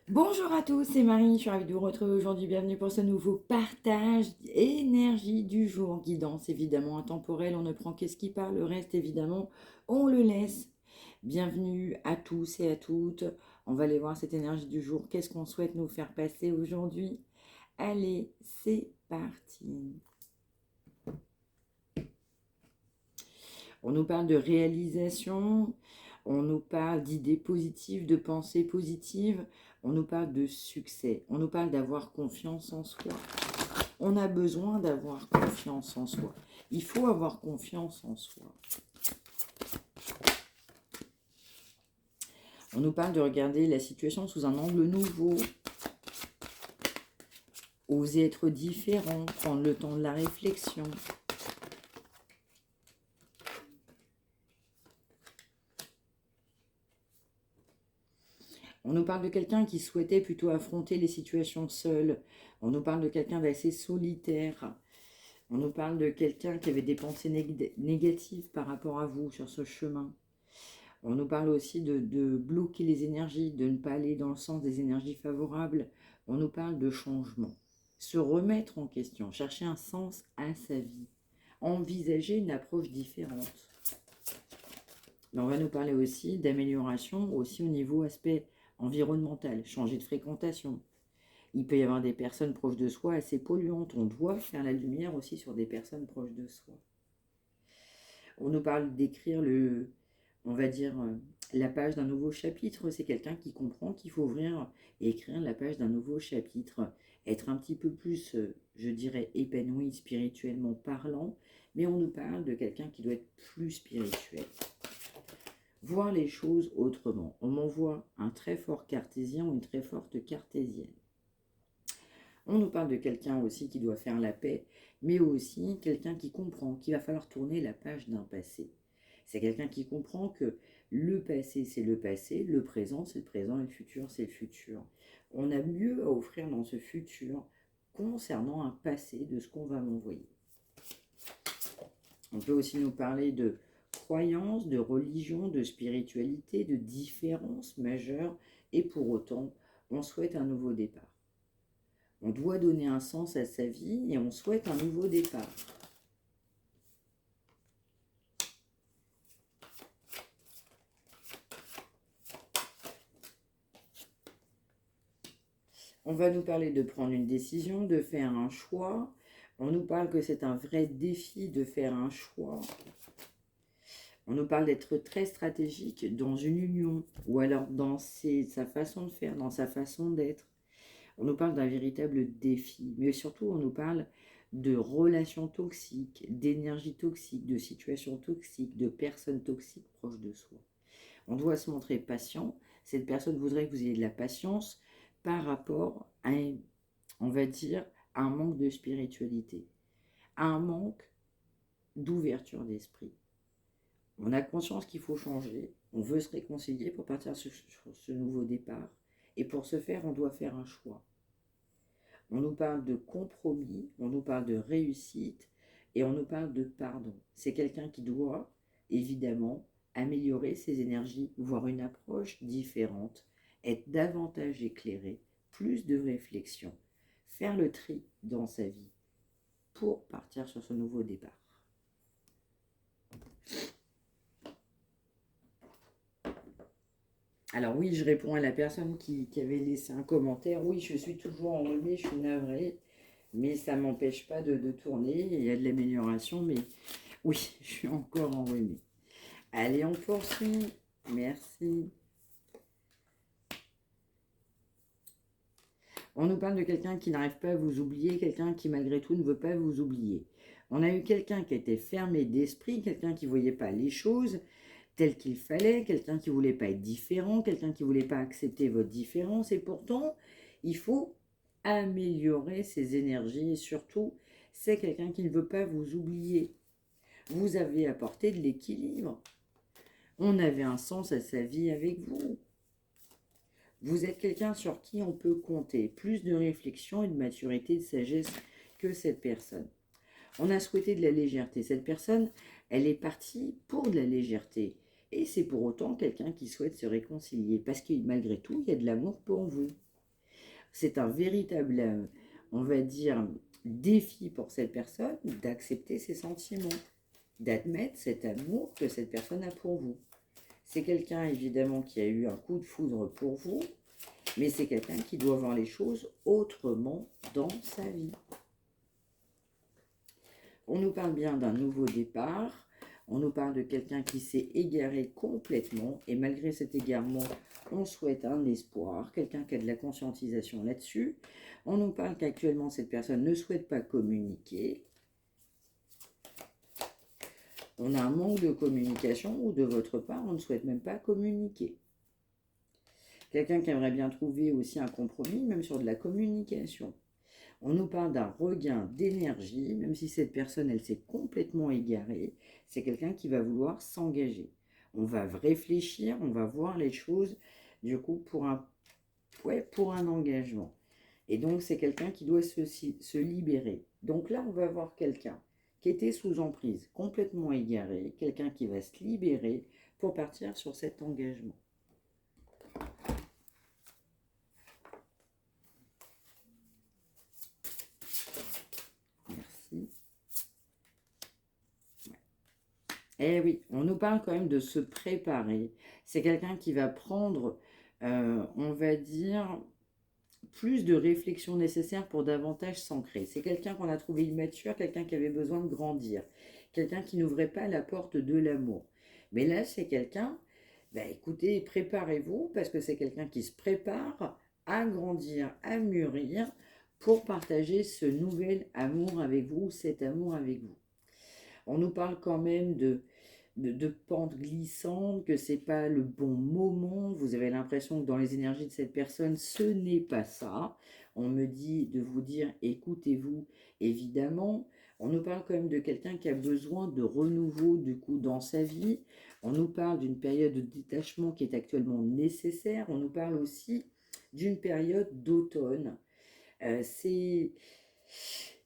Bonjour à tous, c'est Marie, je suis ravie de vous retrouver aujourd'hui. Bienvenue pour ce nouveau partage énergie du jour. Guidance évidemment intemporelle, on ne prend que ce qui parle, le reste évidemment on le laisse. Bienvenue à tous et à toutes. On va aller voir cette énergie du jour. Qu'est-ce qu'on souhaite nous faire passer aujourd'hui? Allez, c'est parti. On nous parle de réalisation, on nous parle d'idées positives, de pensées positives, on nous parle de succès, on nous parle d'avoir confiance en soi. On a besoin d'avoir confiance en soi. Il faut avoir confiance en soi. On nous parle de regarder la situation sous un angle nouveau, oser être différent, prendre le temps de la réflexion. On nous parle de quelqu'un qui souhaitait plutôt affronter les situations seul. On nous parle de quelqu'un d'assez solitaire. On nous parle de quelqu'un qui avait des pensées négatives par rapport à vous sur ce chemin. On nous parle aussi de bloquer les énergies, de ne pas aller dans le sens des énergies favorables. On nous parle de changement. Se remettre en question, chercher un sens à sa vie. Envisager une approche différente. Mais on va nous parler aussi d'amélioration, aussi au niveau aspect environnemental, changer de fréquentation. Il peut y avoir des personnes proches de soi assez polluantes. On doit faire la lumière aussi sur des personnes proches de soi. On nous parle d'écrire on va dire, la page d'un nouveau chapitre. C'est quelqu'un qui comprend qu'il faut ouvrir et écrire la page d'un nouveau chapitre. Être un petit peu plus, je dirais, épanoui spirituellement parlant. Mais on nous parle de quelqu'un qui doit être plus spirituel. Voir les choses autrement. On m'envoie un très fort cartésien ou une très forte cartésienne. On nous parle de quelqu'un aussi qui doit faire la paix, mais aussi quelqu'un qui comprend qu'il va falloir tourner la page d'un passé. C'est quelqu'un qui comprend que le passé, c'est le passé, le présent, c'est le présent, et le futur, c'est le futur. On a mieux à offrir dans ce futur concernant un passé de ce qu'on va m'envoyer. On peut aussi nous parler de croyances, de religion, de spiritualité, de différences majeures, et pour autant, on souhaite un nouveau départ. On doit donner un sens à sa vie et on souhaite un nouveau départ. On va nous parler de prendre une décision, de faire un choix. On nous parle que c'est un vrai défi de faire un choix. On nous parle d'être très stratégique dans une union ou alors dans sa façon de faire, dans sa façon d'être. On nous parle d'un véritable défi, mais surtout on nous parle de relations toxiques, d'énergie toxique, de situations toxiques, de personnes toxiques proches de soi. On doit se montrer patient. Cette personne voudrait que vous ayez de la patience par rapport à, on va dire, à un manque de spiritualité, à un manque d'ouverture d'esprit. On a conscience qu'il faut changer, on veut se réconcilier pour partir sur ce nouveau départ. Et pour ce faire, on doit faire un choix. On nous parle de compromis, on nous parle de réussite et on nous parle de pardon. C'est quelqu'un qui doit, évidemment, améliorer ses énergies, voir une approche différente, être davantage éclairé, plus de réflexion, faire le tri dans sa vie pour partir sur ce nouveau départ. Alors oui, je réponds à la personne qui avait laissé un commentaire. Oui, je suis toujours enrhumée, je suis navrée, mais ça ne m'empêche pas de tourner. Il y a de l'amélioration, mais oui, je suis encore enrhumée. Allez, on poursuit. Merci. On nous parle de quelqu'un qui n'arrive pas à vous oublier, quelqu'un qui malgré tout ne veut pas vous oublier. On a eu quelqu'un qui était fermé d'esprit, quelqu'un qui ne voyait pas les choses telles qu'il fallait, quelqu'un qui ne voulait pas être différent, quelqu'un qui ne voulait pas accepter votre différence. Et pourtant, il faut améliorer ses énergies et surtout, c'est quelqu'un qui ne veut pas vous oublier. Vous avez apporté de l'équilibre. On avait un sens à sa vie avec vous. Vous êtes quelqu'un sur qui on peut compter. Plus de réflexion et de maturité, de sagesse que cette personne. On a souhaité de la légèreté. Cette personne, elle est partie pour de la légèreté. Et c'est pour autant quelqu'un qui souhaite se réconcilier. Parce que malgré tout, il y a de l'amour pour vous. C'est un véritable, on va dire, défi pour cette personne d'accepter ses sentiments, d'admettre cet amour que cette personne a pour vous. C'est quelqu'un, évidemment, qui a eu un coup de foudre pour vous, mais c'est quelqu'un qui doit voir les choses autrement dans sa vie. On nous parle bien d'un nouveau départ, on nous parle de quelqu'un qui s'est égaré complètement, et malgré cet égarement, on souhaite un espoir, quelqu'un qui a de la conscientisation là-dessus. On nous parle qu'actuellement, cette personne ne souhaite pas communiquer. On a un manque de communication, ou de votre part, on ne souhaite même pas communiquer. Quelqu'un qui aimerait bien trouver aussi un compromis, même sur de la communication. On nous parle d'un regain d'énergie, même si cette personne, elle s'est complètement égarée. C'est quelqu'un qui va vouloir s'engager. On va réfléchir, on va voir les choses, du coup, pour un engagement. Et donc, c'est quelqu'un qui doit se libérer. Donc là, on va voir quelqu'un qui était sous emprise, complètement égaré, quelqu'un qui va se libérer pour partir sur cet engagement. Merci. Eh oui, on nous parle quand même de se préparer. C'est quelqu'un qui va prendre, on va dire, plus de réflexion nécessaire pour davantage s'ancrer. C'est quelqu'un qu'on a trouvé immature, quelqu'un qui avait besoin de grandir, quelqu'un qui n'ouvrait pas la porte de l'amour. Mais là, c'est quelqu'un, écoutez, préparez-vous, parce que c'est quelqu'un qui se prépare à grandir, à mûrir, pour partager ce nouvel amour avec vous, cet amour avec vous. On nous parle quand même de pente glissante, que c'est pas le bon moment. Vous avez l'impression que dans les énergies de cette personne, ce n'est pas ça. On me dit de vous dire, écoutez-vous, évidemment. On nous parle quand même de quelqu'un qui a besoin de renouveau, du coup, dans sa vie. On nous parle d'une période de détachement qui est actuellement nécessaire. On nous parle aussi d'une période d'automne.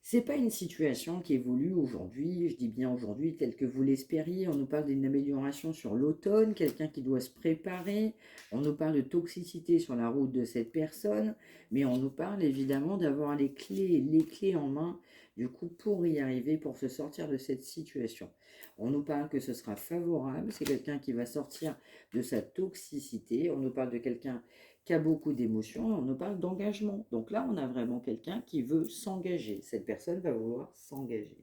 C'est pas une situation qui évolue aujourd'hui, je dis bien aujourd'hui, telle que vous l'espériez. On nous parle d'une amélioration sur l'automne, quelqu'un qui doit se préparer. On nous parle de toxicité sur la route de cette personne, mais on nous parle évidemment d'avoir les clés en main, du coup, pour y arriver, pour se sortir de cette situation. On nous parle que ce sera favorable, c'est quelqu'un qui va sortir de sa toxicité. On nous parle de quelqu'un qui a beaucoup d'émotions, on nous parle d'engagement. Donc là, on a vraiment quelqu'un qui veut s'engager. Cette personne va vouloir s'engager.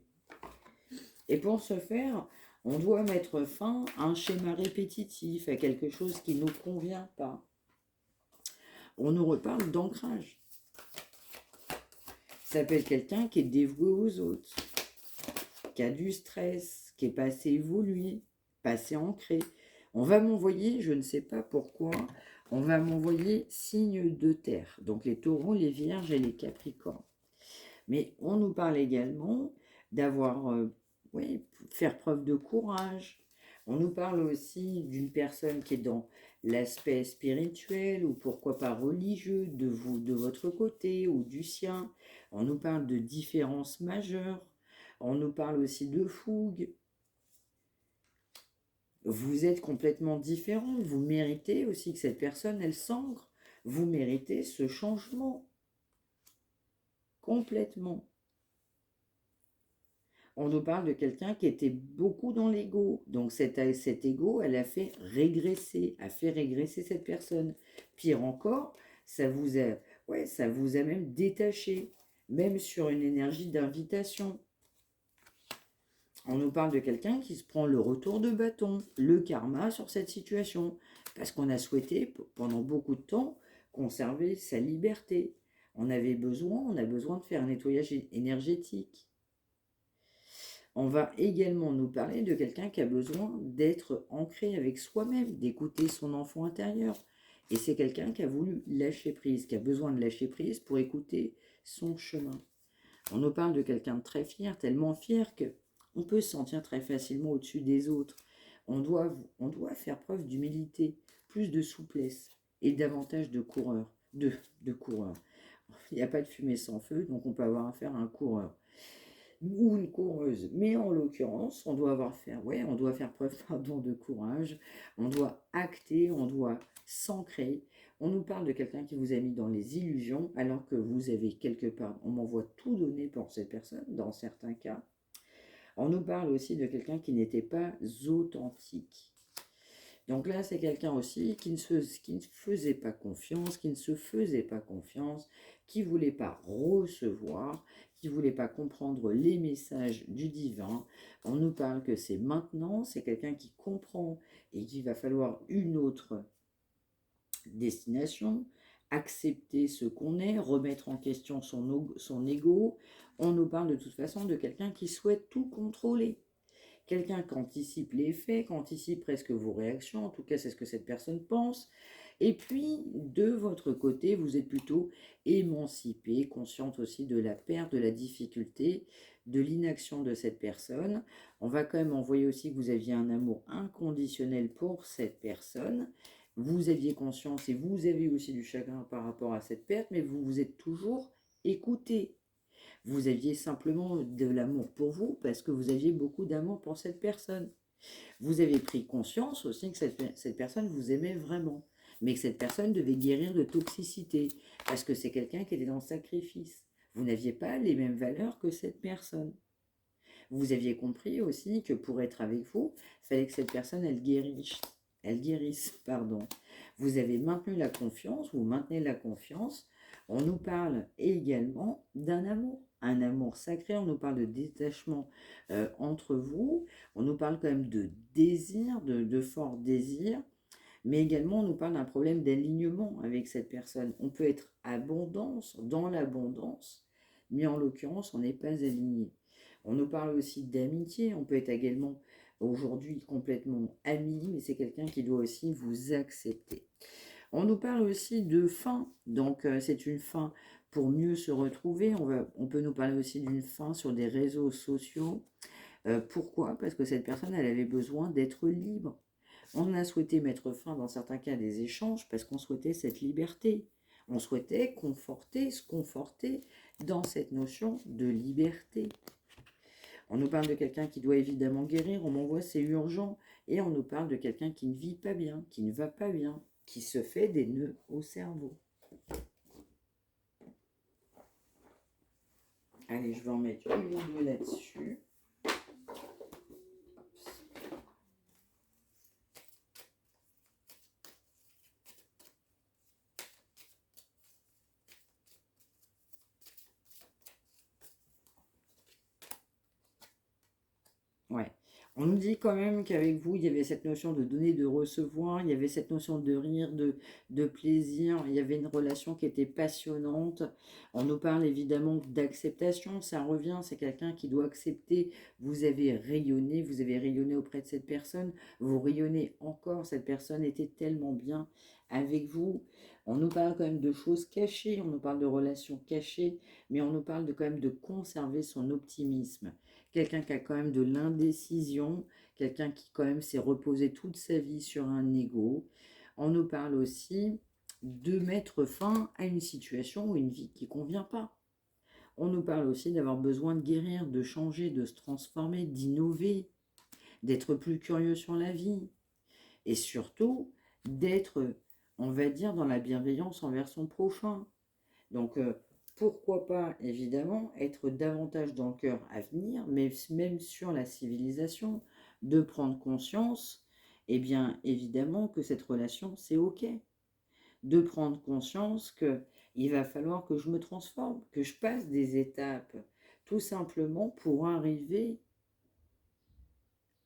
Et pour ce faire, on doit mettre fin à un schéma répétitif, à quelque chose qui ne nous convient pas. On nous reparle d'ancrage. Ça peut être quelqu'un qui est dévoué aux autres, qui a du stress, qui est pas assez évolué, pas assez ancré. On va m'envoyer, je ne sais pas pourquoi, on va m'envoyer signe de terre. Donc les taureaux, les vierges et les capricornes. Mais on nous parle également d'avoir, faire preuve de courage. On nous parle aussi d'une personne qui est dans l'aspect spirituel ou pourquoi pas religieux de vous, de votre côté ou du sien. On nous parle de différences majeures. On nous parle aussi de fougue. Vous êtes complètement différent. Vous méritez aussi que cette personne, elle s'ancre. Vous méritez ce changement. Complètement. On nous parle de quelqu'un qui était beaucoup dans l'ego. Donc cet ego, elle a fait régresser cette personne. Pire encore, ça vous a même détaché, même sur une énergie d'invitation. On nous parle de quelqu'un qui se prend le retour de bâton, le karma sur cette situation, parce qu'on a souhaité pendant beaucoup de temps conserver sa liberté. On a besoin de faire un nettoyage énergétique. On va également nous parler de quelqu'un qui a besoin d'être ancré avec soi-même, d'écouter son enfant intérieur. Et c'est quelqu'un qui a voulu lâcher prise, qui a besoin de lâcher prise pour écouter son chemin. On nous parle de quelqu'un de très fier, tellement fier qu'on peut se sentir très facilement au-dessus des autres. On doit faire preuve d'humilité, plus de souplesse et davantage de coureur. De coureur. Il n'y a pas de fumée sans feu, donc on peut avoir affaire à un coureur ou une coureuse. Mais en l'occurrence, on doit faire preuve de courage, on doit acter, on doit s'ancrer, On nous parle de quelqu'un qui vous a mis dans les illusions, alors que vous avez quelque part, on m'envoie tout donné pour cette personne, dans certains cas. On nous parle aussi de quelqu'un qui n'était pas authentique. Donc là, c'est quelqu'un aussi qui ne faisait pas confiance, qui ne se faisait pas confiance, qui ne voulait pas recevoir, qui ne voulait pas comprendre les messages du divin. On nous parle que c'est maintenant, c'est quelqu'un qui comprend et qu'il va falloir une autre destination, accepter ce qu'on est, remettre en question son ego. On nous parle de toute façon de quelqu'un qui souhaite tout contrôler. Quelqu'un qui anticipe les faits, qui anticipe presque vos réactions, en tout cas c'est ce que cette personne pense. Et puis, de votre côté, vous êtes plutôt émancipé, consciente aussi de la perte, de la difficulté, de l'inaction de cette personne. On va quand même envoyer aussi que vous aviez un amour inconditionnel pour cette personne. Vous aviez conscience et vous avez aussi du chagrin par rapport à cette perte, mais vous vous êtes toujours écouté. Vous aviez simplement de l'amour pour vous parce que vous aviez beaucoup d'amour pour cette personne. Vous avez pris conscience aussi que cette personne vous aimait vraiment, mais que cette personne devait guérir de toxicité parce que c'est quelqu'un qui était dans le sacrifice. Vous n'aviez pas les mêmes valeurs que cette personne. Vous aviez compris aussi que pour être avec vous, il fallait que cette personne, elle guérisse, pardon. Vous avez maintenu la confiance, vous maintenez la confiance. On nous parle également d'un amour, un amour sacré. On nous parle de détachement entre vous. On nous parle quand même de désir, de fort désir. Mais également, on nous parle d'un problème d'alignement avec cette personne. On peut être dans l'abondance, mais en l'occurrence, on n'est pas aligné. On nous parle aussi d'amitié. On peut être également aujourd'hui complètement ami, mais c'est quelqu'un qui doit aussi vous accepter. On nous parle aussi de fin. Donc, c'est une fin pour mieux se retrouver. On peut nous parler aussi d'une fin sur des réseaux sociaux. Pourquoi? Parce que cette personne, elle avait besoin d'être libre. On a souhaité mettre fin, dans certains cas, à des échanges parce qu'on souhaitait cette liberté. On souhaitait se conforter dans cette notion de liberté. On nous parle de quelqu'un qui doit évidemment guérir, on m'envoie c'est urgent, et on nous parle de quelqu'un qui ne vit pas bien, qui ne va pas bien, qui se fait des nœuds au cerveau. Allez, je vais en mettre une ou deux là-dessus. Ouais. On nous dit quand même qu'avec vous, il y avait cette notion de donner, de recevoir, il y avait cette notion de rire, de plaisir, il y avait une relation qui était passionnante. On nous parle évidemment d'acceptation, ça revient, c'est quelqu'un qui doit accepter. Vous avez rayonné auprès de cette personne, vous rayonnez encore, cette personne était tellement bien avec vous. On nous parle quand même de choses cachées, on nous parle de relations cachées, mais on nous parle quand même de conserver son optimisme. Quelqu'un qui a quand même de l'indécision, quelqu'un qui quand même s'est reposé toute sa vie sur un ego. On nous parle aussi de mettre fin à une situation ou une vie qui ne convient pas. On nous parle aussi d'avoir besoin de guérir, de changer, de se transformer, d'innover, d'être plus curieux sur la vie. Et surtout, d'être, on va dire, dans la bienveillance envers son prochain. Donc, pourquoi pas, évidemment, être davantage dans le cœur à venir, mais même sur la civilisation, de prendre conscience, eh bien, évidemment que cette relation, c'est OK. De prendre conscience qu'il va falloir que je me transforme, que je passe des étapes, tout simplement pour arriver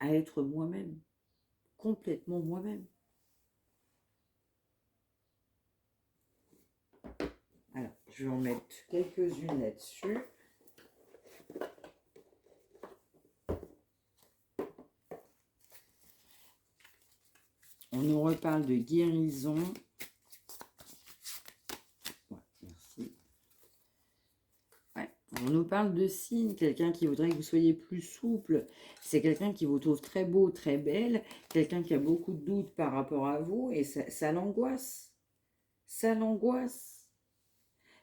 à être moi-même, complètement moi-même. Alors, je vais en mettre quelques-unes là-dessus. On nous reparle de guérison. Ouais, merci. Ouais, on nous parle de signes, quelqu'un qui voudrait que vous soyez plus souple. C'est quelqu'un qui vous trouve très beau, très belle, quelqu'un qui a beaucoup de doutes par rapport à vous, et ça l'angoisse. Ça l'angoisse.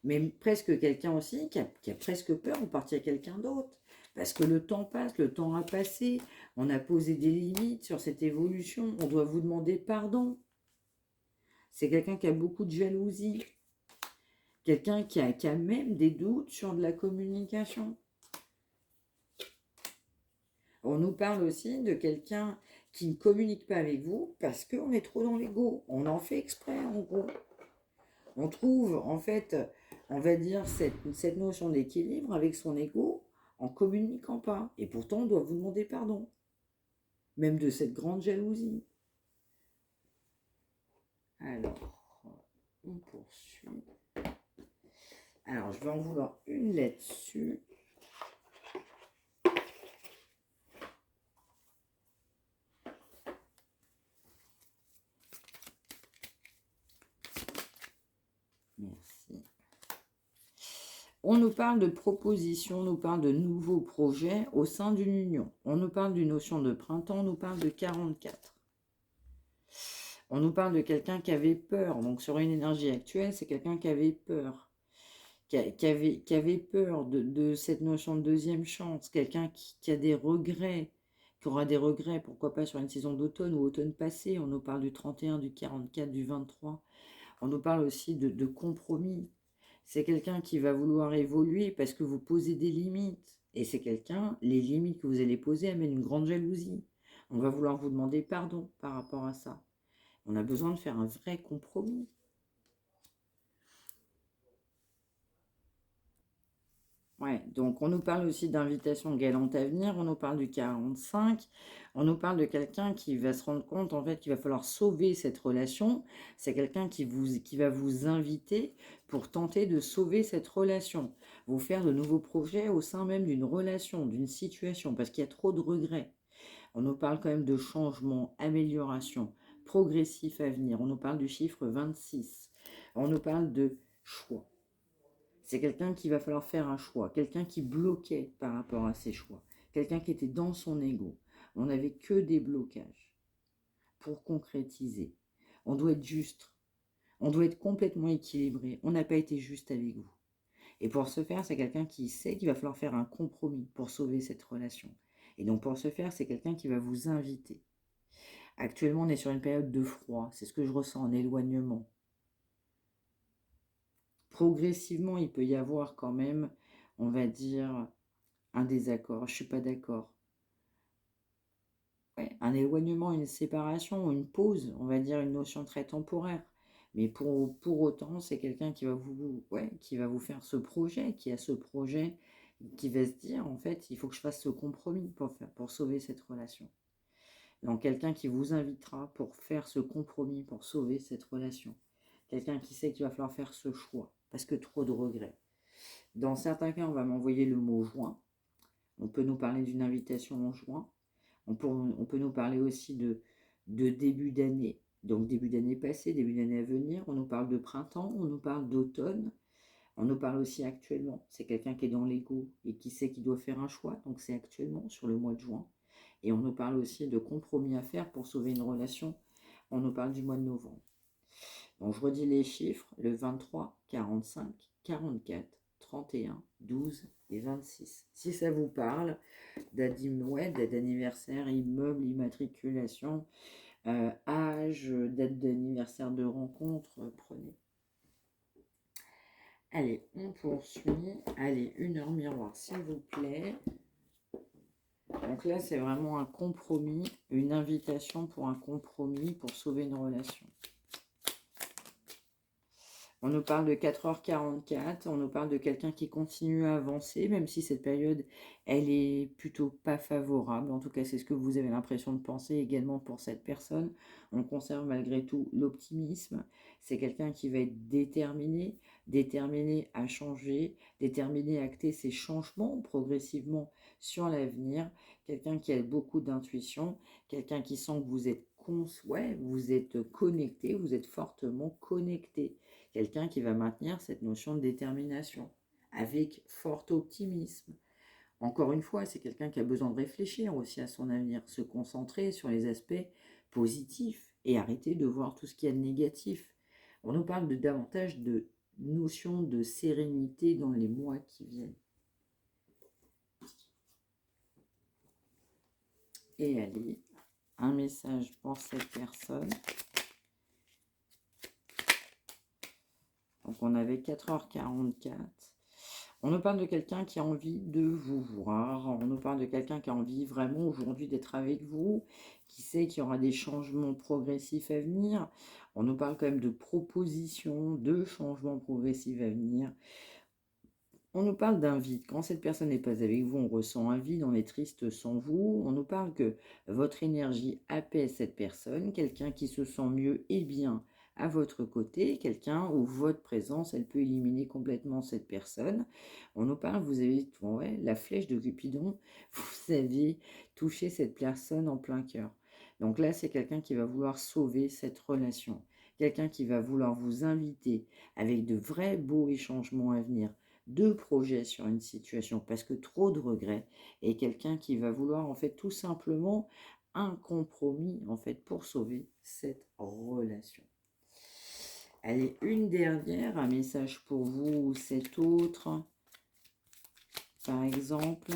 Mais presque quelqu'un aussi qui a presque peur de partir à quelqu'un d'autre. Parce que le temps passe, le temps a passé, on a posé des limites sur cette évolution, on doit vous demander pardon. C'est quelqu'un qui a beaucoup de jalousie. Quelqu'un qui a même des doutes sur de la communication. On nous parle aussi de quelqu'un qui ne communique pas avec vous parce qu'on est trop dans l'ego. On en fait exprès, en gros. On trouve, en fait, on va dire, cette notion d'équilibre avec son ego en communiquant pas. Et pourtant, on doit vous demander pardon. Même de cette grande jalousie. Alors, on poursuit. Alors, je vais en vouloir une là-dessus. Merci. On nous parle de propositions, on nous parle de nouveaux projets au sein d'une union. On nous parle d'une notion de printemps, on nous parle de 44. On nous parle de quelqu'un qui avait peur. Donc sur une énergie actuelle, c'est quelqu'un qui avait peur. Qui avait peur de cette notion de deuxième chance. Quelqu'un qui a des regrets, qui aura des regrets, pourquoi pas sur une saison d'automne ou automne passé. On nous parle du 31, du 44, du 23. On nous parle aussi de compromis. C'est quelqu'un qui va vouloir évoluer parce que vous posez des limites. Et c'est quelqu'un, les limites que vous allez poser amènent une grande jalousie. On va vouloir vous demander pardon par rapport à ça. On a besoin de faire un vrai compromis. Ouais, donc on nous parle aussi d'invitation galante à venir, on nous parle du 45, on nous parle de quelqu'un qui va se rendre compte en fait qu'il va falloir sauver cette relation. C'est quelqu'un qui va vous inviter pour tenter de sauver cette relation, vous faire de nouveaux projets au sein même d'une relation, d'une situation, parce qu'il y a trop de regrets. On nous parle quand même de changement, amélioration, progressif à venir. On nous parle du chiffre 26. On nous parle de choix. C'est quelqu'un qui va falloir faire un choix, quelqu'un qui bloquait par rapport à ses choix, quelqu'un qui était dans son ego. On n'avait que des blocages pour concrétiser. On doit être juste, on doit être complètement équilibré. On n'a pas été juste avec vous. Et pour ce faire, c'est quelqu'un qui sait qu'il va falloir faire un compromis pour sauver cette relation. Et donc pour ce faire, c'est quelqu'un qui va vous inviter. Actuellement, on est sur une période de froid, c'est ce que je ressens, en éloignement. Progressivement, il peut y avoir quand même, on va dire, un désaccord. Je ne suis pas d'accord. Ouais, un éloignement, une séparation, une pause, on va dire une notion très temporaire. Mais pour autant, c'est quelqu'un qui va qui va vous faire ce projet, qui a ce projet, qui va se dire, en fait, il faut que je fasse ce compromis pour sauver cette relation. Donc, quelqu'un qui vous invitera pour faire ce compromis, pour sauver cette relation. Quelqu'un qui sait qu'il va falloir faire ce choix, parce que trop de regrets. Dans certains cas, on va m'envoyer le mot juin. On peut nous parler d'une invitation en juin. On peut nous parler aussi de début d'année. Donc début d'année passée, début d'année à venir. On nous parle de printemps, on nous parle d'automne. On nous parle aussi actuellement. C'est quelqu'un qui est dans l'ego et qui sait qu'il doit faire un choix. Donc c'est actuellement sur le mois de juin. Et on nous parle aussi de compromis à faire pour sauver une relation. On nous parle du mois de novembre. Donc je redis les chiffres, le 23, 45, 44, 31, 12 et 26. Si ça vous parle, date d'anniversaire, immeuble, immatriculation, âge, date d'anniversaire de rencontre, prenez. Allez, on poursuit. Allez, 1 heure miroir, s'il vous plaît. Donc là, c'est vraiment un compromis, une invitation pour un compromis pour sauver une relation. On nous parle de 4h44, on nous parle de quelqu'un qui continue à avancer, même si cette période, elle est plutôt pas favorable. En tout cas, c'est ce que vous avez l'impression de penser également pour cette personne. On conserve malgré tout l'optimisme. C'est quelqu'un qui va être déterminé, déterminé à changer, déterminé à acter ses changements progressivement sur l'avenir. Quelqu'un qui a beaucoup d'intuition, quelqu'un qui sent que vous êtes vous êtes connecté, vous êtes fortement connecté. Quelqu'un qui va maintenir cette notion de détermination avec fort optimisme. Encore une fois, c'est quelqu'un qui a besoin de réfléchir aussi à son avenir, se concentrer sur les aspects positifs et arrêter de voir tout ce qu'il y a de négatif. On nous parle davantage de notion de sérénité dans les mois qui viennent. Et allez, un message pour cette personne. Donc on avait 4h44. On nous parle de quelqu'un qui a envie de vous voir. On nous parle de quelqu'un qui a envie vraiment aujourd'hui d'être avec vous, qui sait qu'il y aura des changements progressifs à venir. On nous parle quand même de propositions, de changements progressifs à venir. On nous parle d'un vide. Quand cette personne n'est pas avec vous, on ressent un vide, on est triste sans vous. On nous parle que votre énergie apaise cette personne, quelqu'un qui se sent mieux et bien à votre côté, quelqu'un où votre présence, elle peut éliminer complètement cette personne. On nous parle, vous avez la flèche de Cupidon, vous avez touché cette personne en plein cœur. Donc là, c'est quelqu'un qui va vouloir sauver cette relation, quelqu'un qui va vouloir vous inviter avec de vrais beaux échangements à venir, deux projets sur une situation parce que trop de regrets, et quelqu'un qui va vouloir en fait tout simplement un compromis en fait pour sauver cette relation. Allez, une dernière, un message pour vous ou cet autre, par exemple.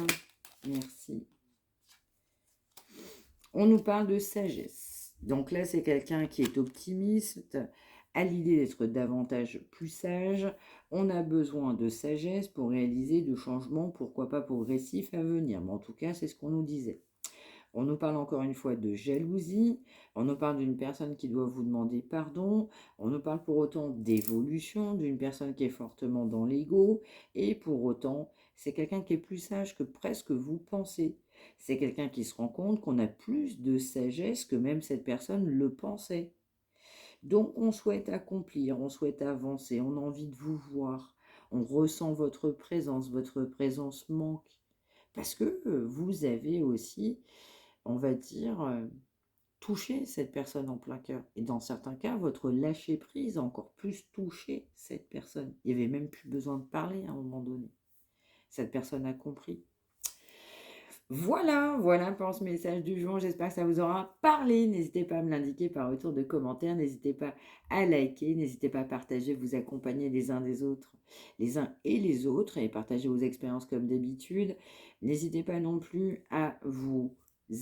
Merci. On nous parle de sagesse. Donc là, c'est quelqu'un qui est optimiste, à l'idée d'être davantage plus sage. On a besoin de sagesse pour réaliser de changements, pourquoi pas progressifs à venir. Mais en tout cas, c'est ce qu'on nous disait. On nous parle encore une fois de jalousie, on nous parle d'une personne qui doit vous demander pardon, on nous parle pour autant d'évolution, d'une personne qui est fortement dans l'ego, et pour autant, c'est quelqu'un qui est plus sage que presque vous pensez. C'est quelqu'un qui se rend compte qu'on a plus de sagesse que même cette personne le pensait. Donc on souhaite accomplir, on souhaite avancer, on a envie de vous voir, on ressent votre présence manque, parce que vous avez aussi, on va dire, touché cette personne en plein cœur. Et dans certains cas, votre lâcher-prise a encore plus touché cette personne. Il n'y avait même plus besoin de parler à un moment donné. Cette personne a compris. Voilà pour ce message du jour. J'espère que ça vous aura parlé. N'hésitez pas à me l'indiquer par retour de commentaires. N'hésitez pas à liker. N'hésitez pas à partager, vous accompagner les uns des autres, les uns et les autres, et partager vos expériences comme d'habitude. N'hésitez pas non plus à vous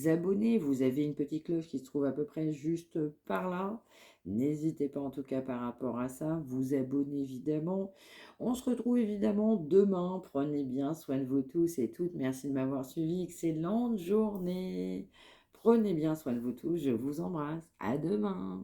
abonner. Vous avez une petite cloche qui se trouve à peu près juste par là. N'hésitez pas en tout cas par rapport à ça. Vous abonner évidemment. On se retrouve évidemment demain. Prenez bien soin de vous tous et toutes. Merci de m'avoir suivi. Excellente journée. Prenez bien soin de vous tous. Je vous embrasse. À demain.